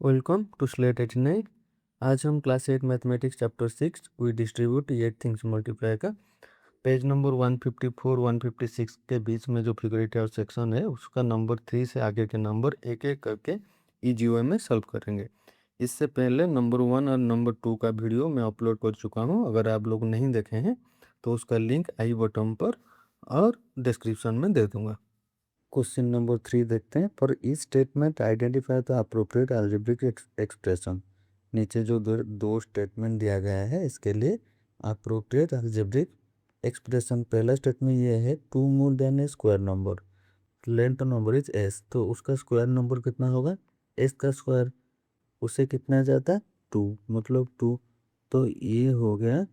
Welcome to slate 89। आज हम class 8 mathematics chapter 6 we distribute 8 things multiply का page number 154 156 के बीच में जो फिगरेटिव सेक्शन है उसका नंबर 3 से आगे के नंबर एक एक करके ईजीओ में सॉल्व करेंगे। इससे पहले नंबर 1 और नंबर 2 का वीडियो मैं अपलोड कर चुका हूँ। अगर आप लोग नहीं देखे हैं तो उसका लिंक आई बटन पर और डिस्क्रिप्शन में दे दूंगा। क्वेश्चन नंबर 3 देखते हैं। For each statement identify the appropriate algebraic expression. नीचे जो दो स्टेटमेंट दिया गया है इसके लिए अप्रोप्रिएट अलजेब्रिक एक्सप्रेशन। पहला स्टेटमेंट ये है 2 more than a square number, length number is S, तो उसका स्क्वायर नंबर कितना होगा? एस का स्क्वायर, उससे कितना जाता है 2, मतलब 2। तो ये हो गया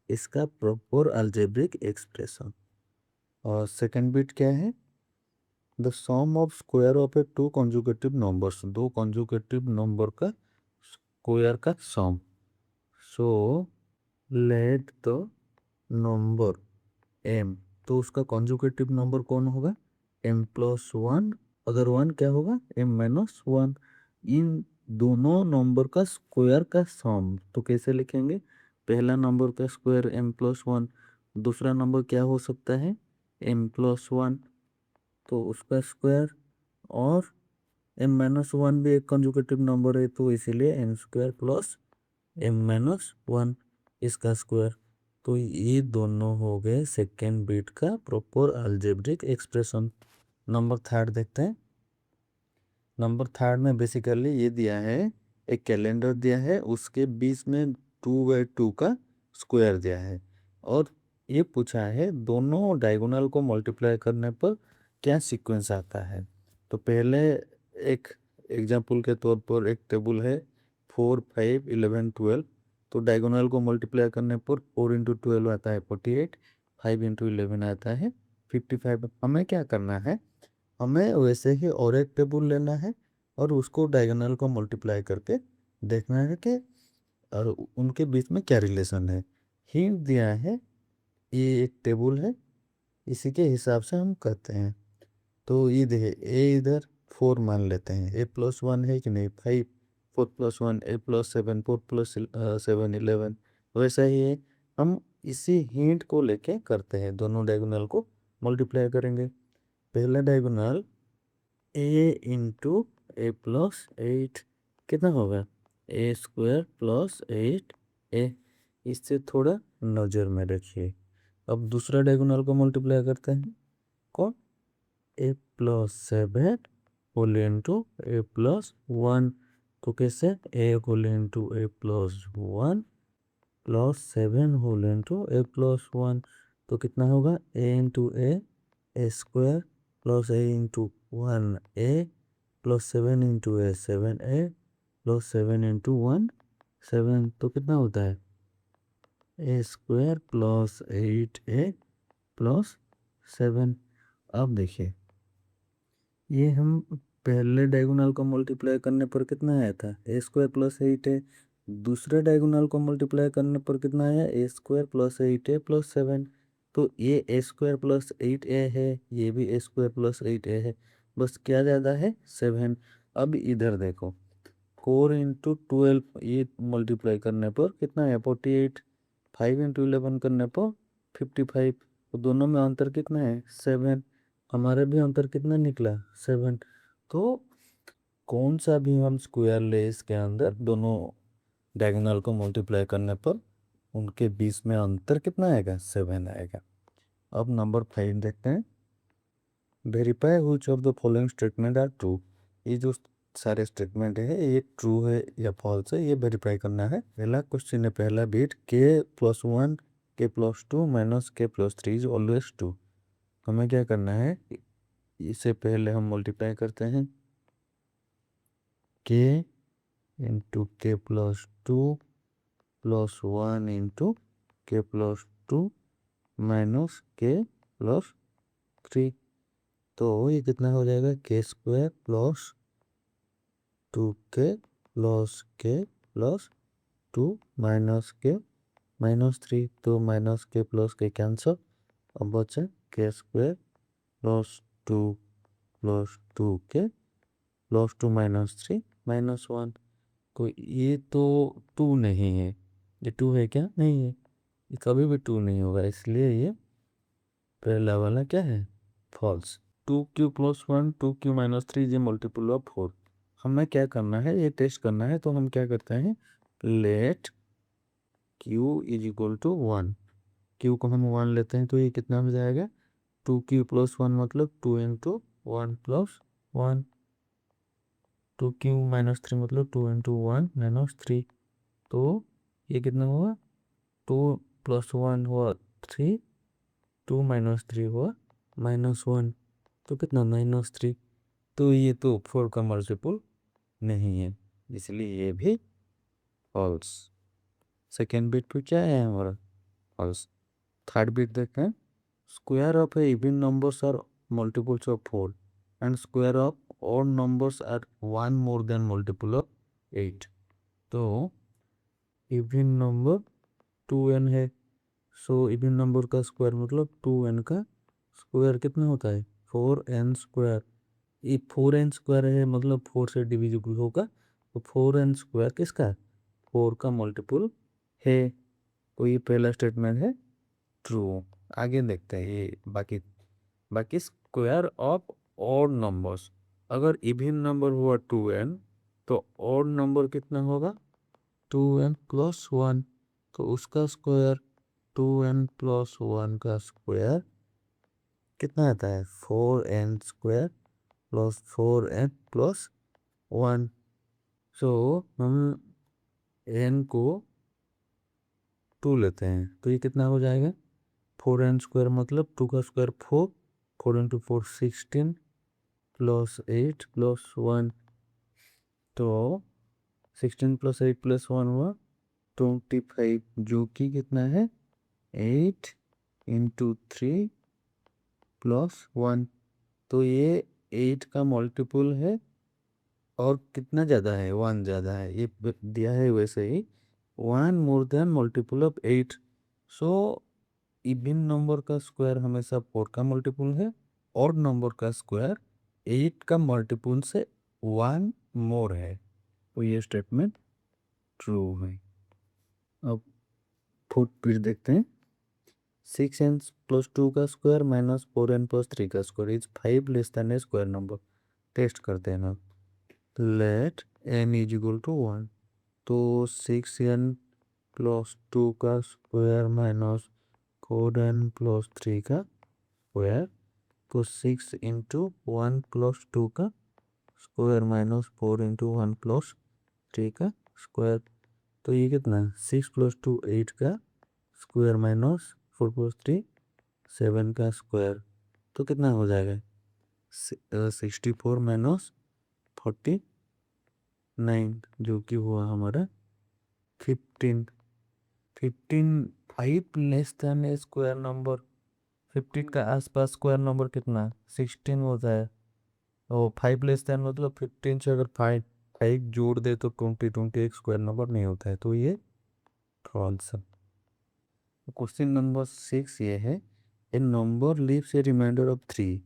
इसका प्रॉपर अलजेब्रिक एक्सप्रेशन। और सेकंड बिट क्या है? The sum of square of a two conjugative numbers, दो कॉन्जुगेटिव नंबर का स्क्वायर का sum. So let the number m, तो उसका कॉन्जुगेटिव नंबर कौन होगा? m+1। अगर 1 क्या होगा? m-1। इन दोनों नंबर का स्क्वायर का सम तो कैसे लिखेंगे? पहला नंबर का स्क्वायर m+1, दूसरा नंबर क्या हो सकता है? m+1, तो उसका स्क्वायर। और m-1 भी एक कंजुगेटिव नंबर है तो इसीलिए m² प्लस m-1 इसका स्क्वायर। तो ये दोनों हो गए सेकेंड बिट का proper algebraic expression. Number third देखते हैं। नंबर थर्ड में बेसिकली ये दिया है, एक कैलेंडर दिया है, उसके बीच में 2/2 का स्क्वायर दिया है और ये पूछा है दोनों डायगोनल को मल्टीप्लाई करने पर क्या सीक्वेंस आता है। तो पहले एक एग्जांपल के तौर पर एक टेबल है 4 5 11 12, तो डायगोनल को मल्टीप्लाई करने पर 4 इंटू 12 आता है 48, 5 इंटू 11 आता है 55। हमें क्या करना है? हमें वैसे ही और एक टेबल लेना है और उसको डायगोनल को मल्टीप्लाई करके देखना है कि और उनके बीच में क्या रिलेशन है। हिंट दिया है, ये एक टेबल है, इसी के हिसाब से हम करते हैं। तो ये देखिए ए इधर 4 मान लेते हैं, a+1 है कि नहीं? 5, 4+1 a+7, 4+7 11। वैसा ही है, हम इसी हिंट को लेके करते हैं, दोनों डायगोनल को मल्टीप्लाई करेंगे। पहला डायगोनल a इंटू a+8 कितना होगा? a² + 8a। इससे थोड़ा नज़र में रखिए। अब दूसरा डायगोनल को मल्टीप्लाई करते हैं। कौन? a+7 whole into a+1। तो कैसे? a whole into a+1 plus 7 whole into a+1। तो कितना होगा? a into a² plus a into 1a plus 7 into a 7a plus 7 into 1 7। तो कितना होता है? a² plus 8a plus 7। अब देखिए ये हम पहले डायगोनल को मल्टीप्लाई करने पर कितना आया था? a² plus 8a। दूसरे डायगोनल को मल्टीप्लाई करने पर कितना आया? a² plus 8a plus 7। तो ये a² प्लस 8a है, ये भी a² प्लस 8a है, बस क्या ज़्यादा है? 7। अब इधर देखो 4 इंटू 12 ये मल्टीप्लाई करने पर कितना है? 48। 5 इंटू 11 करने पर 55। तो दोनों में अंतर कितना है? 7। हमारे भी अंतर कितना निकला? 7। तो कौन सा भी हम स्क्वायर ले इसके अंदर दोनों डायगोनल को मल्टीप्लाई करने पर उनके बीच में अंतर कितना आएगा? 7 आएगा। अब नंबर 5 देखते हैं। Verify which of the following statement are true. ये जो सारे स्टेटमेंट है ये ट्रू है या फॉल्स है, ये वेरीफाई करना है। पहला क्वेश्चन है, पहला bit k+1 k+2 minus k+3 is always true. हमें क्या करना है? इससे पहले हम मल्टीप्लाई करते हैं k into k+2 plus 1 into k+2 minus k+3। तो ये कितना हो जाएगा? k² plus 2k plus k plus 2 minus k minus 3। तो minus k plus k cancel, अब बचा k² plus 2 plus 2k plus 2 minus 3 minus 1। कोई ये तो टू नहीं है, ये टू है क्या? नहीं है, ये कभी भी टू नहीं होगा, इसलिए ये पहला वाला क्या है? फॉल्स। 2q+1 2q-3 ये मल्टीपल ऑफ 4। हमें क्या करना है, ये टेस्ट करना है, तो हम क्या करते हैं, let q is equal to 1। q को हम 1 लेते हैं तो ये कितना हो जाएगा? 2q+1 मतलब 2 इंटू 1 प्लस 1। 2q-3 मतलब 2 इंटू 1 माइनस 3। तो ये कितना हुआ? 2 + 1 हुआ 3, 2 - 3 हुआ -1, तो कितना? -3। तो ये तो 4 का मल्टीपल नहीं है, इसलिए ये भी फॉल्स। सेकेंड बिट पे क्या है हमारा? फॉल्स। थर्ड बिट देखते हैं, square of a even numbers are multiples of 4 and square of odd numbers are 1 more than multiple of 8। तो इवन नंबर 2n है, सो इवन नंबर का स्क्वायर मतलब 2n का स्क्वायर कितना होता है? 4n square. ये 4n स्क्वायर है मतलब 4 से डिविजिबल होगा, तो 4n स्क्वायर किसका? 4 का मल्टीपल है। तो ये पहला स्टेटमेंट है ट्रू। आगे देखते हैं ये बाकी बाकी स्क्वायर ऑफ ऑड नंबर्स। अगर इवन नंबर हुआ 2n, तो ऑड नंबर कितना होगा? 2n + 1। तो उसका स्क्वायर 2n + 1 का स्क्वायर कितना आता है? 4n square plus 4n + 1। सो हम n को 2 लेते हैं तो ये कितना हो जाएगा? 4n स्क्वायर मतलब 2 का स्क्वायर 4, 4 इंटू 4 16 प्लस 8 प्लस 1। तो 16 + 8 + 1 हुआ 25, जो कि कितना है? 8 इंटू 3 + 1। तो ये 8 का मल्टीपल है, और कितना ज़्यादा है? 1 ज़्यादा है, ये दिया है वैसे ही 1 more than multiple of 8। So even number का स्क्वायर हमेशा 4 का मल्टीपल है, ऑड नंबर का स्क्वायर 8 का मल्टीपल से 1 मोर है, तो ये स्टेटमेंट ट्रू है। अब फोर्थ फिर देखते हैं, 6n + 2 का स्क्वायर माइनस 4n + 3 का square is 5 less than a square number. Test करते हैं ना, let n is equal to 1। तो 6n + 2 का स्क्वायर माइनस 4n + 3 का स्क्वायर, तो 6 इंटू 1 + 2 का स्क्वायर माइनस 4 इंटू 1 + 3 का स्क्वायर। तो ये कितना? 6 + 2 8 का स्क्वायर माइनस 4 + 3 7 का स्क्वायर, तो कितना हो जाएगा? 64 माइनस 49, जो कि हुआ हमारा 15। 5 less than a square number. 15 का आसपास स्क्वायर नंबर कितना? 16 होता है। और 5 लेस देन मतलब 15 से अगर 5 जोड़ दे तो 20 एक स्क्वायर नंबर नहीं होता है, तो ये फॉल्स है। क्वेश्चन नंबर 6 ये है, a number leaves a remainder of 3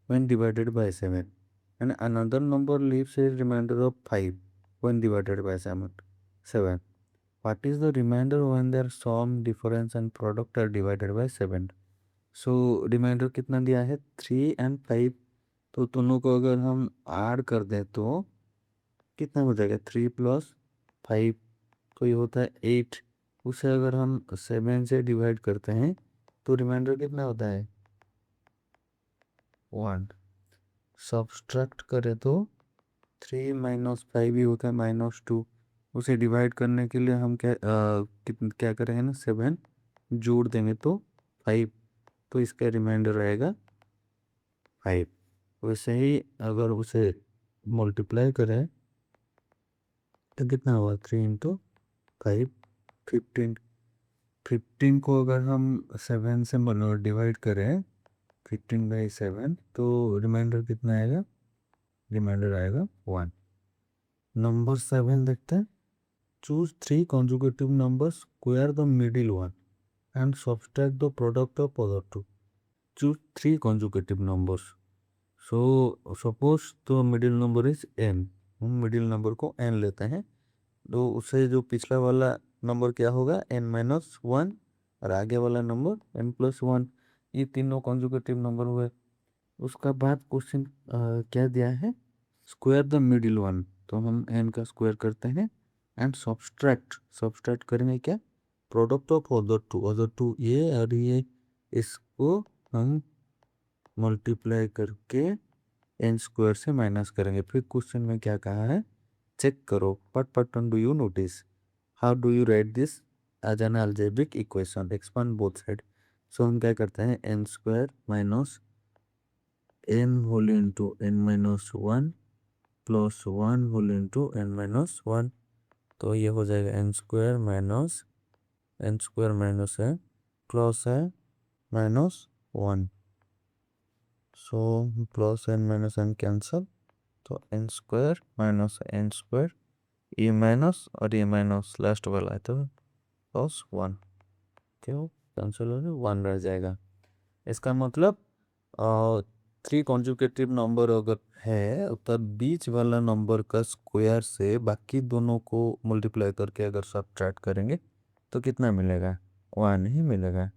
when divided by 7 and another number leaves a remainder of 5 when divided by 7. What is the remainder when their sum, difference and product are divided by 7? So reminder कितना दिया है? 3 and 5। तो दोनों को अगर हम add कर दें तो कितना हो जाएगा? 3 + 5, तो ये होता है 8। उसे अगर हम 7 से डिवाइड करते हैं तो रिमाइंडर कितना होता है? 1। सब्सट्रैक्ट करें तो 3 - 5 ही होता है -2। उसे डिवाइड करने के लिए हम क्या करेंगे ना, 7 जोड़ देंगे तो 5, तो इसका रिमाइंडर रहेगा 5। वैसे ही अगर उसे मल्टीप्लाई करें तो कितना हुआ? 3 इंटू 5 15। 15 को अगर हम 7 से डिवाइड करें 15/7, तो रिमाइंडर कितना आएगा? रिमाइंडर आएगा 1। नंबर 7 देखते हैं, choose 3 consecutive numbers, square the middle one and subtract the product of other two. Choose 3 consecutive numbers. So suppose the middle number is n, हम मिडिल नंबर को n लेते हैं, तो उससे जो पिछला वाला नंबर क्या होगा n-1 और आगे वाला नंबर n+1, ये तीनों कॉन्जुगेटिव नंबर हुए। उसका बाद क्वेश्चन क्या दिया है, स्क्वायर द मिडिल वन, तो हम n का स्क्वायर करते हैं एंड सब्सट्रैक्ट करेंगे क्या, प्रोडक्ट ऑफ अदर टू ये और ये, इसको हम मल्टीप्लाई करके n स्क्वायर से माइनस करेंगे। फिर क्वेश्चन में क्या कहा है, चेक करो what pattern do you notice, how do you write this as an algebraic equation, expand both side. So हम क्या करते हैं, n square minus n whole into n-1 plus 1 whole into n-1, तो ये हो जाएगा n स्क्वायर माइनस है plus है -1, सो प्लस n कैंसल, तो n square minus n square, ये माइनस और ये माइनस लास्ट वाला है तो +1, क्यों कैंसिल हो जाए 1 रह जाएगा। इसका मतलब 3 कॉन्जुगेटिव नंबर अगर है तब बीच वाला नंबर का स्क्वायर से बाकी दोनों को मल्टीप्लाई करके अगर सब्ट्रैक्ट करेंगे तो कितना मिलेगा, 1 ही मिलेगा।